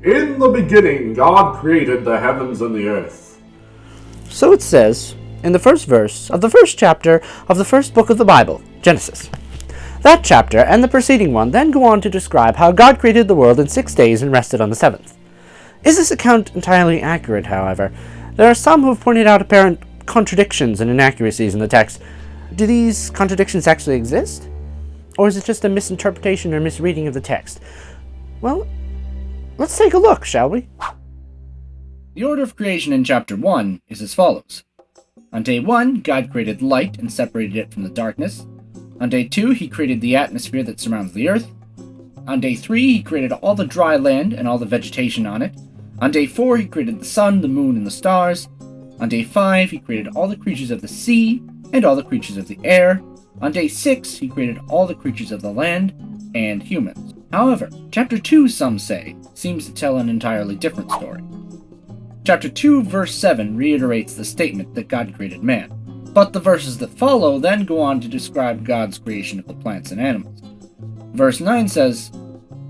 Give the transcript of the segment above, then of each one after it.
In the beginning, God created the heavens and the earth. So it says in the first verse of the first chapter of the first book of the Bible, Genesis. That chapter and the preceding one then go on to describe how God created the world in 6 days and rested on the seventh. Is this account entirely accurate, however? There are some who have pointed out apparent contradictions and inaccuracies in the text. Do these contradictions actually exist? Or is it just a misinterpretation or misreading of the text? Well, let's take a look, shall we? The order of creation in chapter 1 is as follows. On day 1, God created light and separated it from the darkness. On day 2, he created the atmosphere that surrounds the earth. On day 3, he created all the dry land and all the vegetation on it. On day 4, he created the sun, the moon, and the stars. On day 5, he created all the creatures of the sea and all the creatures of the air. On day 6, he created all the creatures of the land and humans. However, chapter 2, some say, seems to tell an entirely different story. Chapter 2, verse 7 reiterates the statement that God created man, but the verses that follow then go on to describe God's creation of the plants and animals. Verse 9 says,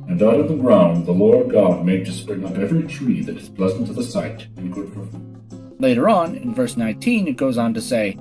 And out of the ground the Lord God made to spring up every tree that is pleasant to the sight and good for food. Later on, in verse 19, it goes on to say,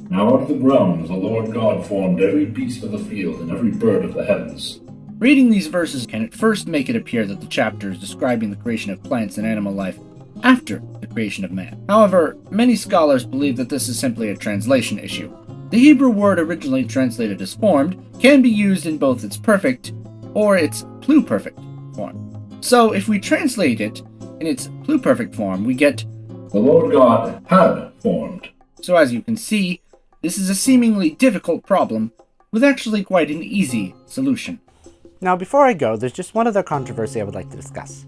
Now out of the ground the Lord God formed every beast of the field and every bird of the heavens. Reading these verses can at first make it appear that the chapter is describing the creation of plants and animal life after the creation of man. However, many scholars believe that this is simply a translation issue. The Hebrew word originally translated as formed can be used in both its perfect or its pluperfect form. So if we translate it in its pluperfect form, we get, The Lord God had formed. So as you can see, this is a seemingly difficult problem with actually quite an easy solution. Now, before I go, there's just one other controversy I would like to discuss.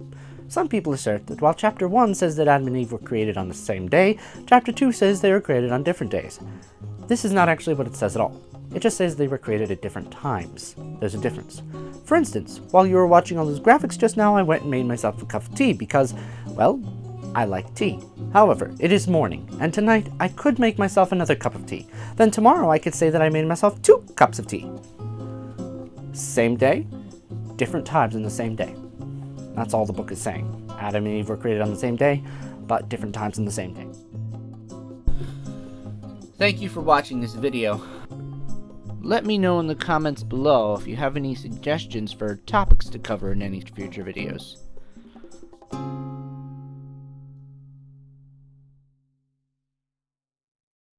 Some people assert that while chapter 1 says that Adam and Eve were created on the same day, chapter 2 says they were created on different days. This is not actually what it says at all. It just says they were created at different times. There's a difference. For instance, while you were watching all those graphics just now, I went and made myself a cup of tea because, well, I like tea. However, it is morning, and tonight I could make myself another cup of tea. Then tomorrow I could say that I made myself 2 cups of tea. Same day, different times in the same day. That's all the book is saying. Adam and Eve were created on the same day, but different times in the same day. Thank you for watching this video. Let me know in the comments below if you have any suggestions for topics to cover in any future videos.